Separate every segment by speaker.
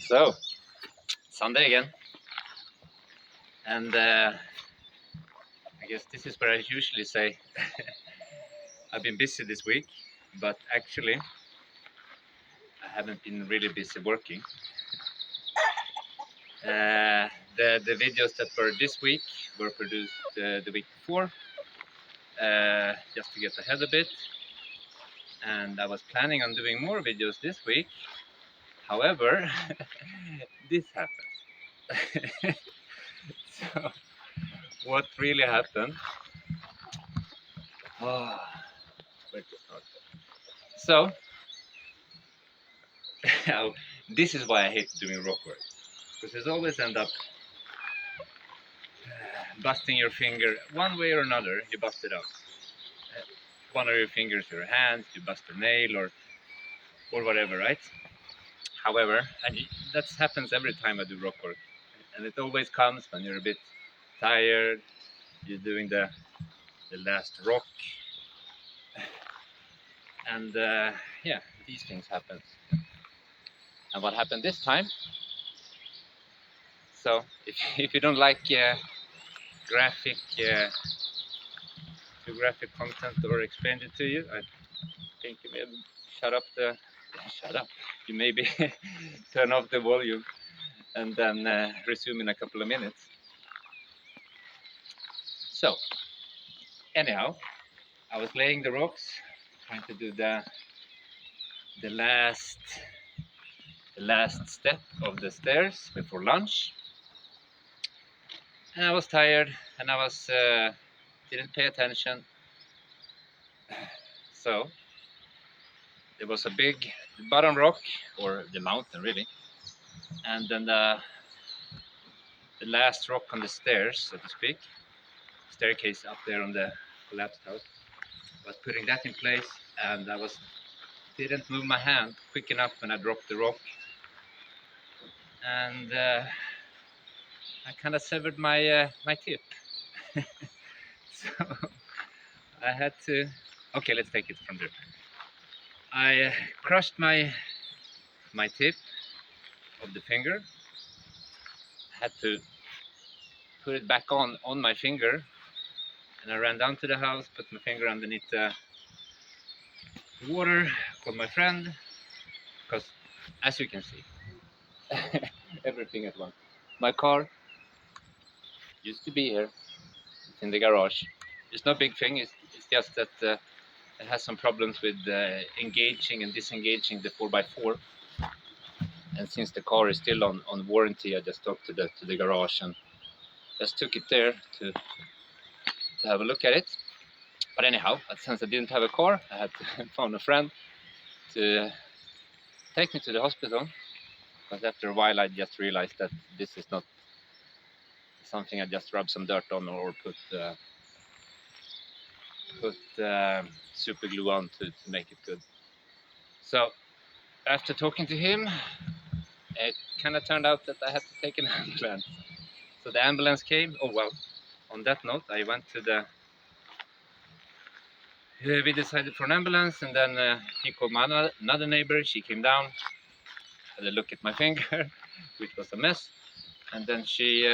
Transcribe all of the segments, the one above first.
Speaker 1: So, Sunday again, and I guess this is where I usually say I've been busy this week, but actually I haven't been really busy working. The videos that were this week were produced the week before, just to get ahead a bit, and I was planning on doing more videos this week. However, this happened. So, what really happened? Oh, where to start? So, this is why I hate doing rock work, because it always end up busting your finger one way or another. You bust it out. One of your fingers, your hand, you bust a nail or whatever, right? However, and that happens every time I do rock work, and it always comes when you're a bit tired. You're doing the last rock, and yeah, these things happen. And what happened this time? So if you don't like graphic too graphic content or explain it to you, I think you maybe shut up. You maybe turn off the volume and then resume in a couple of minutes. So anyhow, I was laying the rocks, trying to do the last step of the stairs before lunch, and I was tired, and I was didn't pay attention. So there was a big bottom rock, or the mountain really, and then the last rock on the stairs, so to speak, staircase up there on the collapsed house. I was putting that in place, and I didn't move my hand quick enough when I dropped the rock, and I kind of severed my my tip. So I had to. Okay, let's take it from there. I crushed my tip of the finger. I had to put it back on my finger, and I ran down to the house, put my finger underneath the water, called my friend, because as you can see, everything at once. My car used to be here. It's in the garage. It's no big thing. It's just that it has some problems with engaging and disengaging the 4x4. And since the car is still on warranty, I just talked to the garage and just took it there to have a look at it. But anyhow, since I didn't have a car, I had to phone a friend to take me to the hospital. Because after a while, I just realized that this is not something I just rub some dirt on or put super glue on to make it good. So after talking to him, it kind of turned out that I had to take an ambulance. So the ambulance came. Oh well. On that note, I went to the. We decided for an ambulance, and then he called my another neighbor. She came down, had a look at my finger, which was a mess, and then she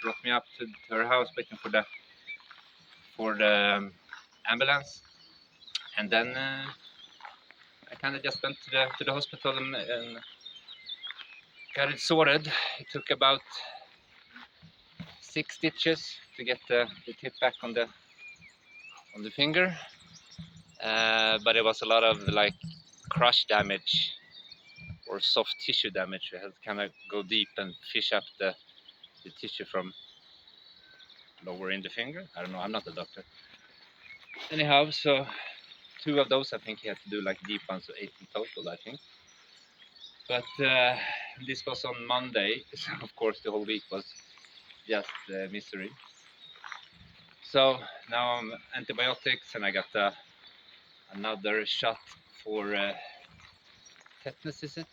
Speaker 1: brought me up to her house, waiting for the ambulance. And then I kind of just went to the hospital and got it sorted. It took about 6 stitches to get the tip back on the finger, but it was a lot of like crush damage or soft tissue damage. We had to kind of go deep and fish up the tissue from lower in the finger. I don't know, I'm not a doctor. Anyhow, so 2 of those I think he had to do like deep ones, so 8 in total I think. But this was on Monday, so of course the whole week was just misery. So now I'm antibiotics, and I got another shot for tetanus, is it?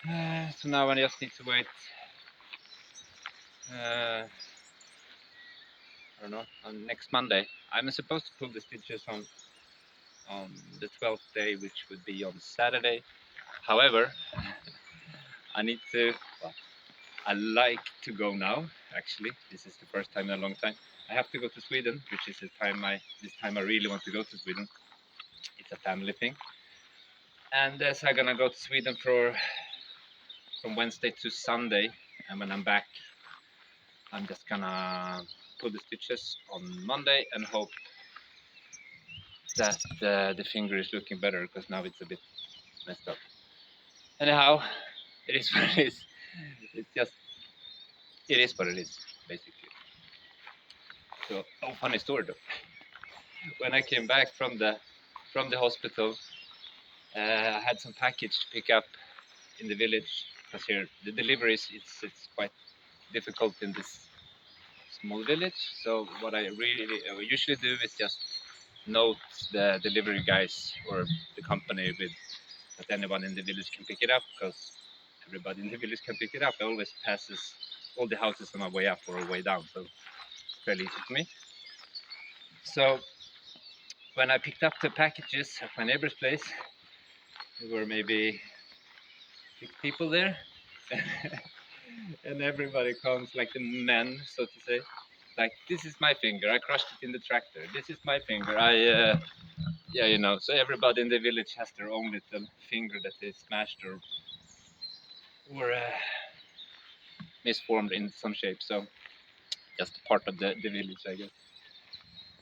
Speaker 1: Yeah. So now I just need to wait. I don't know, on next Monday. I'm supposed to pull the stitches on the 12th day, which would be on Saturday. However, I need to. Well, I like to go now. Actually, this is the first time in a long time. I have to go to Sweden, which is the time this time I really want to go to Sweden. It's a family thing, and so I'm gonna go to Sweden from Wednesday to Sunday, and when I'm back, I'm just gonna pull the stitches on Monday and hope that the finger is looking better, because now it's a bit messed up. Anyhow, it is what it is. It's just, it is what it is, basically. So, oh, funny story though. When I came back from the hospital, I had some package to pick up in the village, because here the deliveries, it's quite difficult in this small village. So what I usually do is just note the delivery guys or the company with that anyone in the village can pick it up, because everybody in the village can pick it up. I always passes all the houses on my way up or way down, so it's fairly easy for me. So when I picked up the packages at my neighbor's place, there were maybe 6 people there. And everybody comes, like the men, so to say, like, this is my finger, I crushed it in the tractor, this is my finger, yeah, you know. So everybody in the village has their own little finger that they smashed or misformed in some shape. So just part of the village, I guess.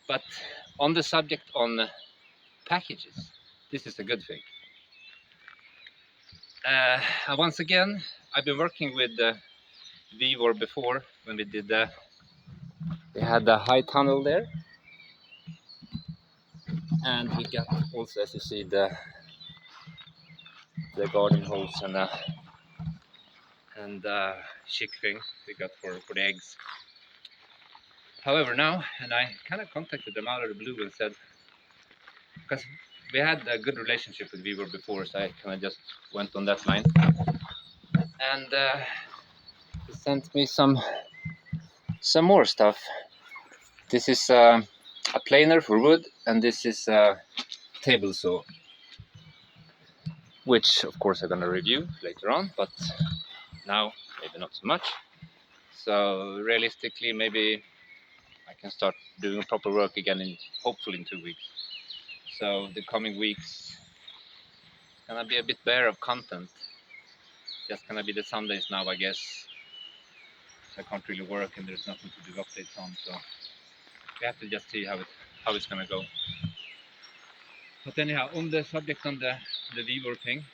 Speaker 1: But on the subject on packages, this is a good thing. Once again, I've been working with Vivor before, when we did we had the high tunnel there, and we got also, as you see, the garden hose and chick thing we got for the eggs. However, now, and I kind of contacted them out of the blue and said, because we had a good relationship with Vivor before, so I kind of just went on that line, and he sent me some more stuff. This is a planer for wood, and this is a table saw, which of course I'm gonna review later on, but now maybe not so much. So realistically, maybe I can start doing proper work again hopefully in 2 weeks. So the coming weeks gonna be a bit bare of content. Just gonna be the Sundays now, I guess. I can't really work and there's nothing to do updates on, so we have to just see how it's gonna go. But anyhow, on the subject on the Vivor thing,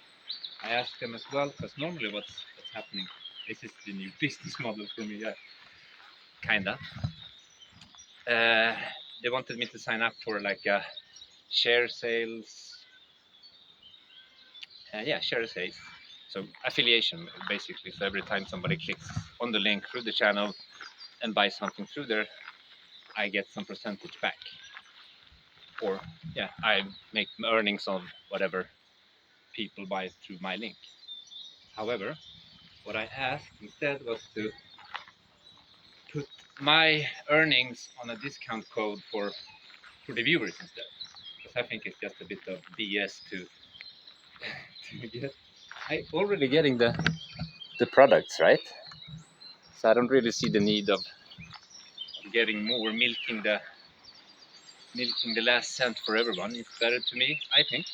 Speaker 1: I asked them as well, because normally what's happening, this is the new business model for me, yeah, kinda. They wanted me to sign up for like a share sales, share sales. So affiliation, basically. So every time somebody clicks on the link through the channel and buys something through there, I get some percentage back. Or yeah, I make earnings on whatever people buy through my link. However, what I asked instead was to put my earnings on a discount code for the viewers instead, because I think it's just a bit of BS to get. I already getting the products, right? So I don't really see the need of getting more, milking the last cent for everyone. It's better to me, I think,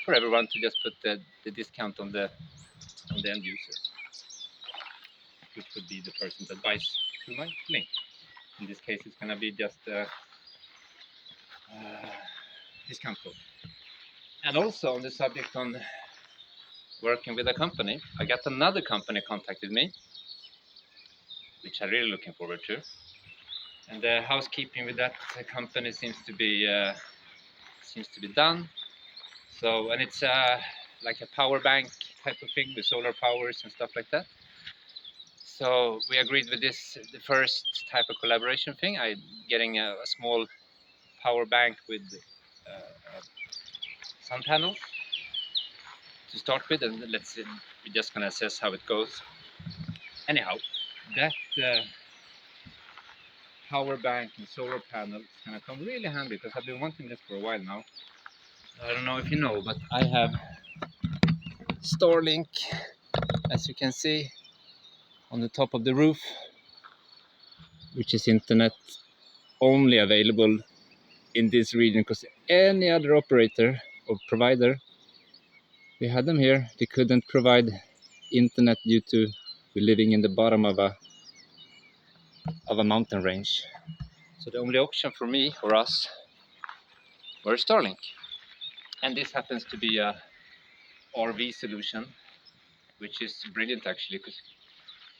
Speaker 1: for everyone to just put the discount on the end user, which would be the person that buys through my link. In this case, it's gonna be just a discount code. And also on the subject on working with a company, I got another company contacted me, which I'm really looking forward to. And the housekeeping with that company seems to be done. So, and it's like a power bank type of thing with solar powers and stuff like that. So we agreed with this, the first type of collaboration thing. I'm getting a small power bank with sun panels to start with, and let's see, we're just gonna assess how it goes. Anyhow, that power bank and solar panel is gonna come really handy, because I've been wanting this for a while now. I don't know if you know, but I have Starlink as you can see, on the top of the roof, which is internet only available in this region, because any other operator or provider, we had them here, they couldn't provide internet due to we're living in the bottom of a mountain range. So the only option for me or us were Starlink, and this happens to be a RV solution, which is brilliant actually, because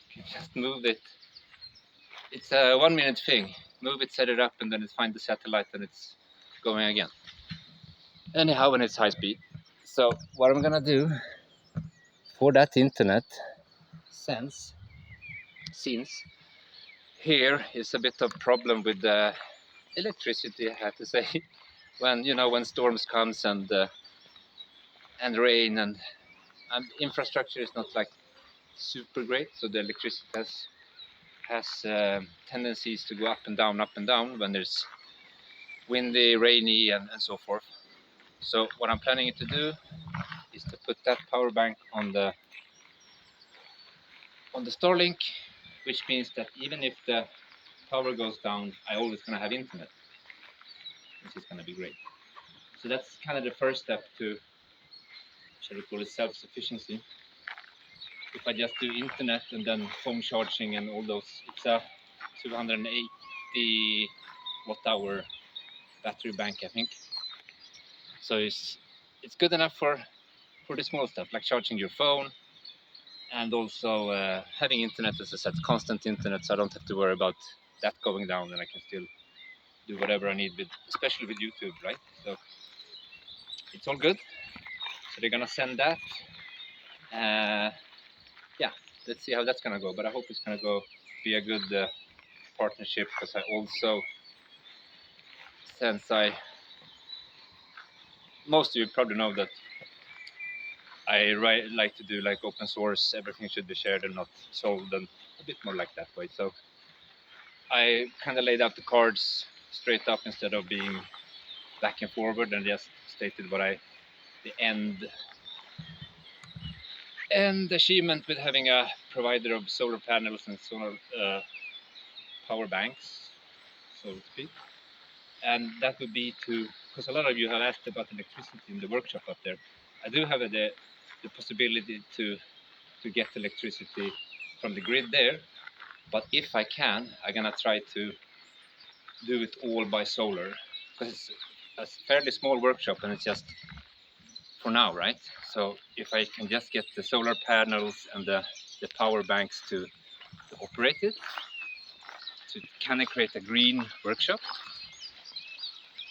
Speaker 1: you can just move it. It's a 1 minute thing. Move it, set it up, and then it finds the satellite and it's going again. Anyhow, when it's high speed. So what I'm gonna do for that internet since here is a bit of problem with the electricity, I have to say. when storms comes and rain and infrastructure is not like super great, so the electricity has tendencies to go up and down when there's windy, rainy, and so forth. So what I'm planning to do is to put that power bank on the Starlink, which means that even if the power goes down, I always gonna have internet, which is gonna be great. So that's kind of the first step to, shall we call it, self-sufficiency. If I just do internet and then phone charging and all those, it's a 280 watt hour battery bank, I think. So it's good enough for the small stuff like charging your phone, and also having internet, as I said, constant internet, so I don't have to worry about that going down, and I can still do whatever I need with, especially with YouTube, right? So it's all good. So they're gonna send that. Yeah, let's see how that's gonna go, but I hope it's gonna be a good partnership, because I also, most of you probably know that I like to do like open source, everything should be shared and not sold, and a bit more like that way. So I kind of laid out the cards straight up instead of being back and forward, and just stated what the end achievement with having a provider of solar panels and solar power banks, so to speak. And that would be because a lot of you have asked about electricity in the workshop up there. I do have the possibility to get electricity from the grid there, but if I can, I'm gonna try to do it all by solar, because it's a fairly small workshop and it's just for now, right? So if I can just get the solar panels and the power banks to operate it, to kind of create a green workshop,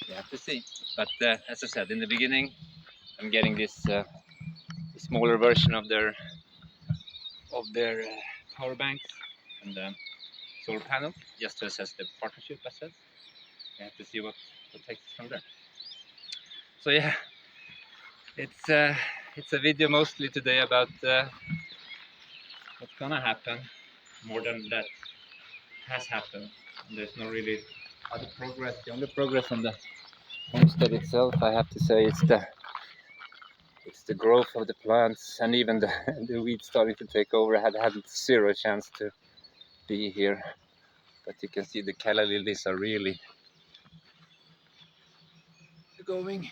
Speaker 1: you have to see. But as I said in the beginning, I'm getting this smaller version of their power banks and solar panel, just to assess the partnership. I said, you have to see what takes it from there. So yeah, it's a video mostly today about what's gonna happen, more than that has happened. And there's no really other progress. The only progress on the homestead itself, I have to say, it's the growth of the plants, and even the weeds starting to take over. I had zero chance to be here, but you can see the calla lilies are really going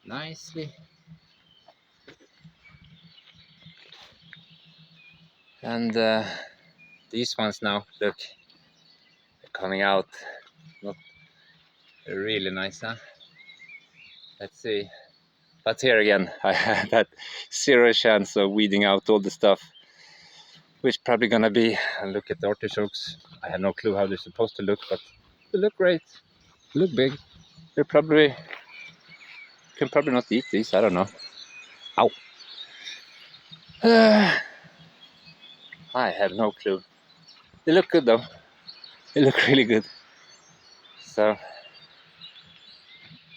Speaker 1: nicely. And these ones now, look, they're coming out. Not really nice, huh? Let's see. But here again, I had that zero chance of weeding out all the stuff, which probably gonna be, and look at the artichokes. I have no clue how they're supposed to look, but they look great. They look big. They're can probably not eat these, I don't know. Ow. I have no clue. They look good though. They look really good. So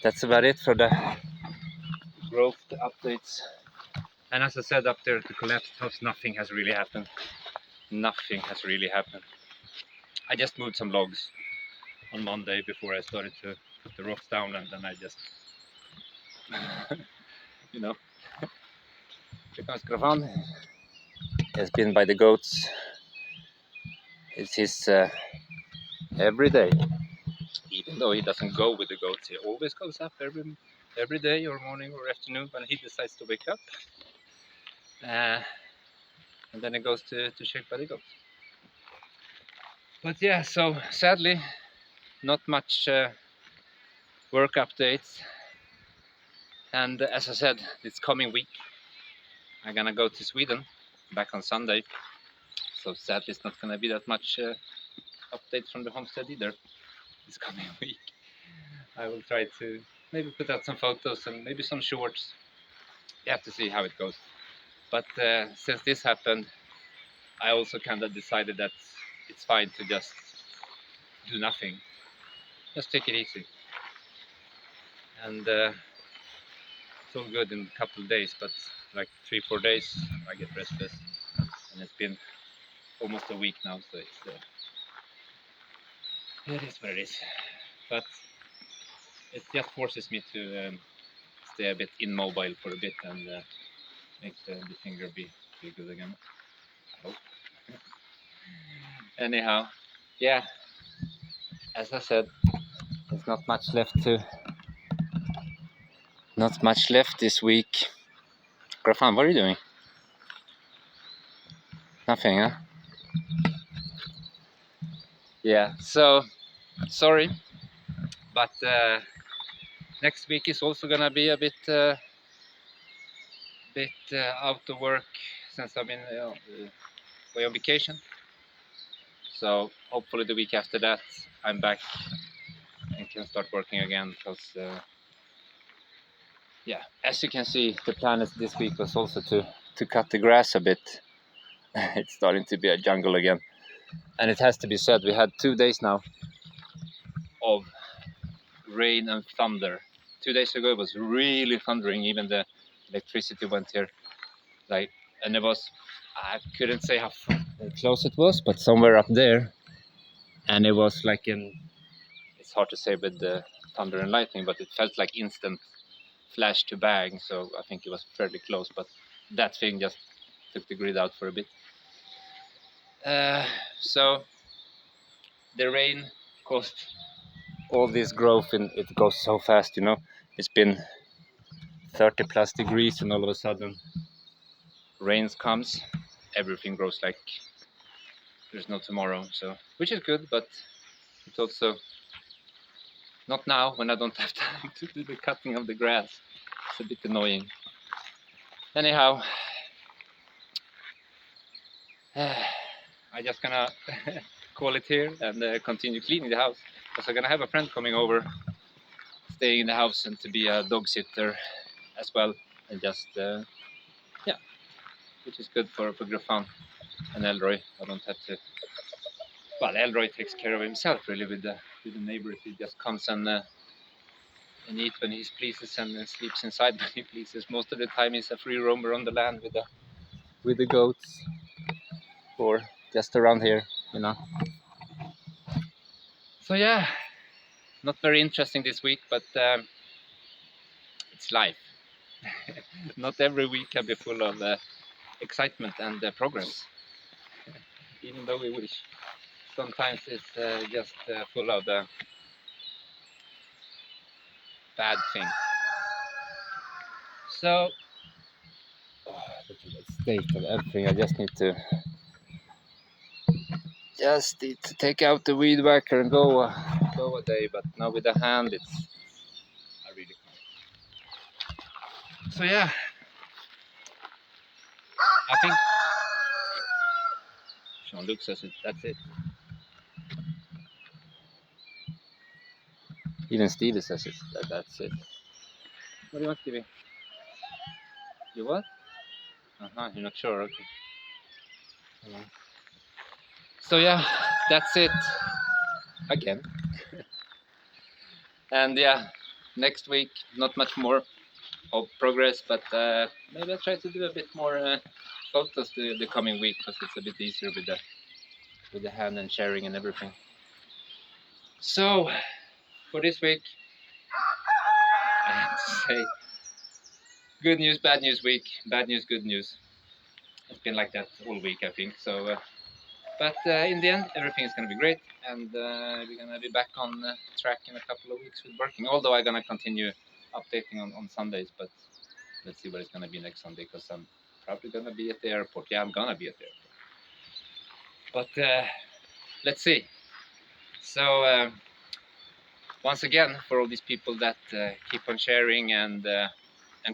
Speaker 1: that's about it for the growth updates. And as I said, up there at the collapsed house, nothing has really happened. Nothing has really happened. I just moved some logs on Monday before I started to put the rocks down, and then I just, you know, check my microphone. has been by the goats. It's his every day. Even though he doesn't go with the goats, he always goes up every day or morning or afternoon when he decides to wake up. And then he goes to check by the goats. But yeah, so sadly, not much work updates. And as I said, this coming week, I'm gonna go to Sweden back on Sunday. So sadly, it's not gonna be that much updates from the homestead either this coming week. I will try to maybe put out some photos and maybe some shorts. You have to see how it goes. But since this happened, I also kind of decided that it's fine to just do nothing. Just take it easy. And it's all good in a couple of days, but like 3-4 days, I get restless. And it's been almost a week now, so it is what it is. But it just forces me to stay a bit immobile for a bit and make the finger be good again. Oh. Anyhow, yeah, as I said, there's not much left this week. Grafan, what are you doing? Nothing, huh? Yeah, so sorry, but next week is also gonna be a bit out of work since I've been away on vacation. So hopefully the week after that I'm back and can start working again because yeah, as you can see, the plan is this week was also to cut the grass a bit. It's starting to be a jungle again, and it has to be said, we had 2 days now of rain and thunder. 2 days ago it was really thundering, even the electricity went here, like, and it was, I couldn't say how close it was, but somewhere up there, and it was like it's hard to say with the thunder and lightning, but it felt like instant flash to bang, so I think it was fairly close, but that thing just took the grid out for a bit. So the rain caused all this growth, and it goes so fast, you know. It's been 30 plus degrees and all of a sudden rain comes, everything grows like there's no tomorrow, so which is good, but it's also not now when I don't have time to do the cutting of the grass. It's a bit annoying. Anyhow, I just gonna call it here and continue cleaning the house, because I'm gonna have a friend coming over, staying in the house and to be a dog sitter as well, and just yeah, which is good for Grafan and Elroy. I don't have to. Well, Elroy takes care of himself really with the neighbors. He just comes and eats when he pleases and sleeps inside when he pleases. Most of the time he's a free roamer on the land with the goats or just around here, you know. So yeah, not very interesting this week, but it's life. Not every week can be full of excitement and progress, even though we wish. Sometimes it's just full of bad things. So, look at the state of everything. I just need to take out the weed whacker and go a day. But now with the hand, I really can't. So yeah, I think Jean-Luc says it. That's it. Even Stevie says it. That's it. What do you want, Stevie? You what? You're not sure. Okay. So yeah, that's it. Again. And yeah, next week not much more of progress, but maybe I'll try to do a bit more photos the coming week, because it's a bit easier with the hand and sharing and everything. So for this week, I have to say, good news, bad news week, bad news, good news. It's been like that all week, I think. So, but in the end, everything is gonna be great, and we're gonna be back on track in a couple of weeks with working. Although I'm gonna continue updating on Sundays, but let's see what it's gonna be next Sunday, because I'm probably gonna be at the airport. Yeah, I'm gonna be at the airport. But let's see. So once again, for all these people that keep on sharing and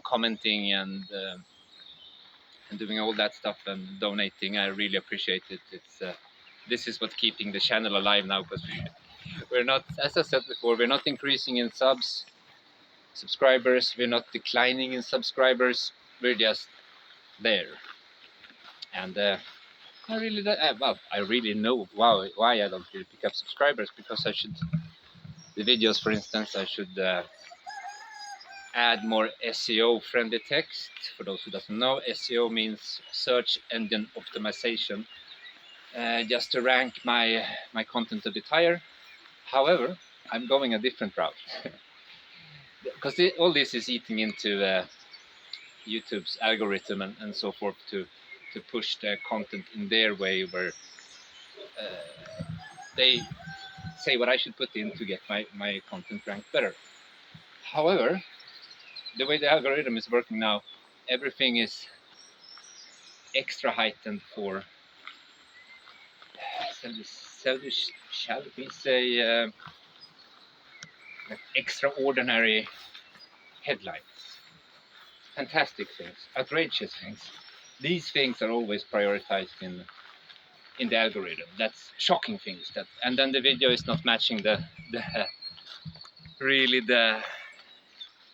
Speaker 1: commenting and doing all that stuff and donating, I really appreciate it. It's this is what's keeping the channel alive now, because we're not, as I said before, we're not increasing in subscribers, we're not declining in subscribers, we're just there. And I really well, I really know why I don't really pick up subscribers, because I should, the videos, for instance, I should add more SEO friendly text. For those who doesn't know, SEO means search engine optimization, just to rank my content a bit higher. However, I'm going a different route, because all this is eating into YouTube's algorithm and so forth, to push the content in their way, where they say what I should put in to get my content ranked better. However, the way the algorithm is working now, everything is extra heightened for, shall we say, like extraordinary headlines, fantastic things, outrageous things. These things are always prioritized in the algorithm. That's shocking things. And then the video is not matching the really the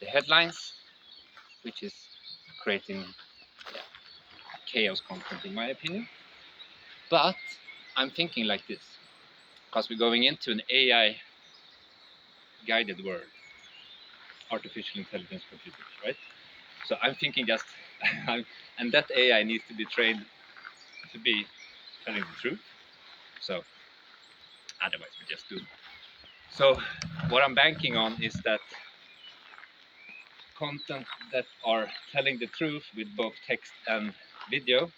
Speaker 1: headlines, which is creating chaos content, in my opinion. But I'm thinking like this, because we're going into an AI guided world, artificial intelligence computers, right? So I'm thinking just, and that AI needs to be trained to be telling the truth. So otherwise we just do. So what I'm banking on is that content that are telling the truth with both text and video,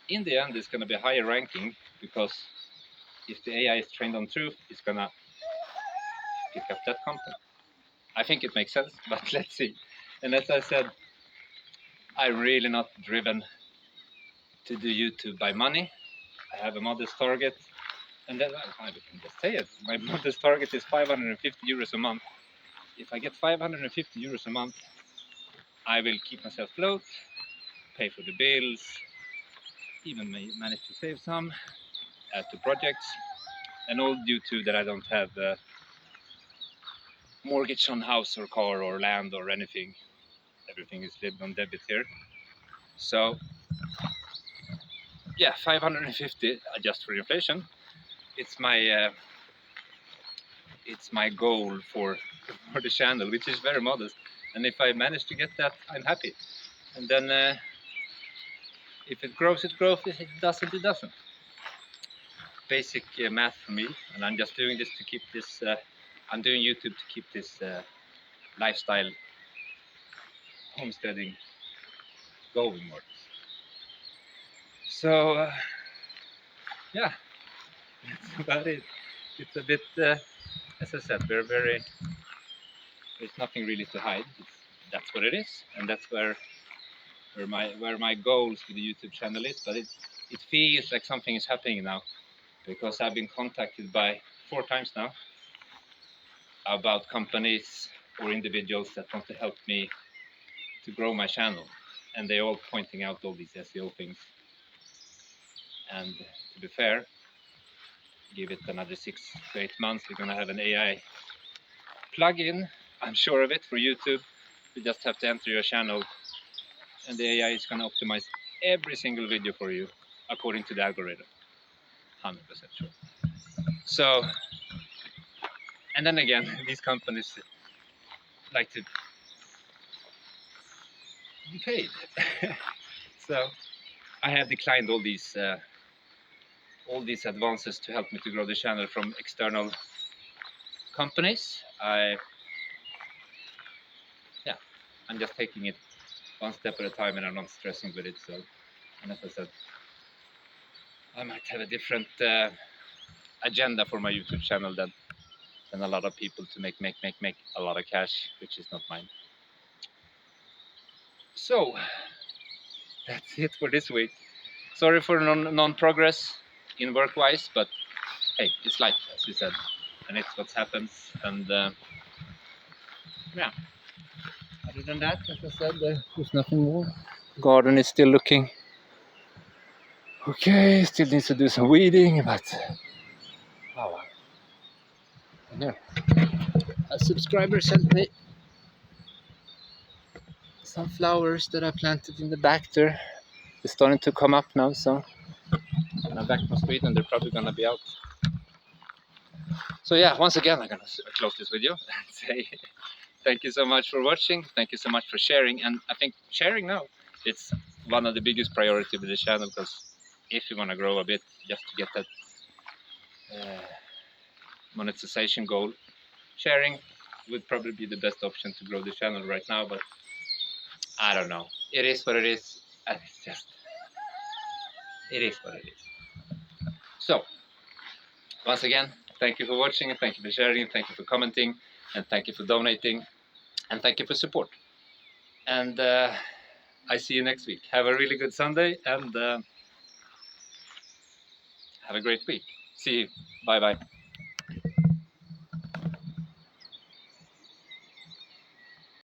Speaker 1: in the end is going to be higher ranking, because if the AI is trained on truth, it's going to pick up that content. I think it makes sense, but let's see. And as I said, I'm really not driven to do YouTube by money. I have a modest target, and then I can just say it. My modest target is 550 euros a month. If I get 550 euros a month, I will keep myself afloat, pay for the bills, even manage to save some, add to projects, and all due to that I don't have a mortgage on house or car or land or anything. Everything is lived on debit here. So yeah, 550 adjust for inflation. It's my goal for the channel, which is very modest. And if I manage to get that, I'm happy. And then if it grows, it grows. If it doesn't, it doesn't. Basic math for me, and I'm just doing this to keep this. I'm doing YouTube to keep this lifestyle homesteading going more. So yeah, that's about it. It's a bit, as I said, there's nothing really to hide. That's what it is, and that's where my goals with the YouTube channel is. But it feels like something is happening now, because I've been contacted by 4 times now about companies or individuals that want to help me to grow my channel, and they're all pointing out all these SEO things. And to be fair, give it another 6 to 8 months, we're gonna have an AI plugin, I'm sure of it, for YouTube. You just have to enter your channel, and the AI is gonna optimize every single video for you according to the algorithm. 100% sure. So, and then again, these companies like to be paid. So I have declined all these advances to help me to grow the channel from external companies. I'm just taking it one step at a time, and I'm not stressing with it. So And as I said, I might have a different agenda for my YouTube channel than a lot of people to make a lot of cash, which is not mine. So that's it for this week. Sorry for non-progress in work-wise, but hey, it's life, as we said, and it's what happens. And yeah, other than that, as I said, there's nothing more. Garden is still looking okay. Still needs to do some weeding, but oh well. And yeah, a subscriber sent me some flowers that I planted in the back there. They're starting to come up now, so when I'm back from Sweden, they're probably gonna be out. So yeah, once again, I'm gonna close this video and say thank you so much for watching. Thank you so much for sharing. And I think sharing now, it's one of the biggest priority with the channel, because if you want to grow a bit, just to get that monetization goal, sharing would probably be the best option to grow the channel right now. But I don't know. It is what it is. And it's just, it is what it is. So once again, thank you for watching, and thank you for sharing, and thank you for commenting, and thank you for donating, and thank you for support. And I see you next week. Have a really good Sunday, and have a great week. See you. Bye bye.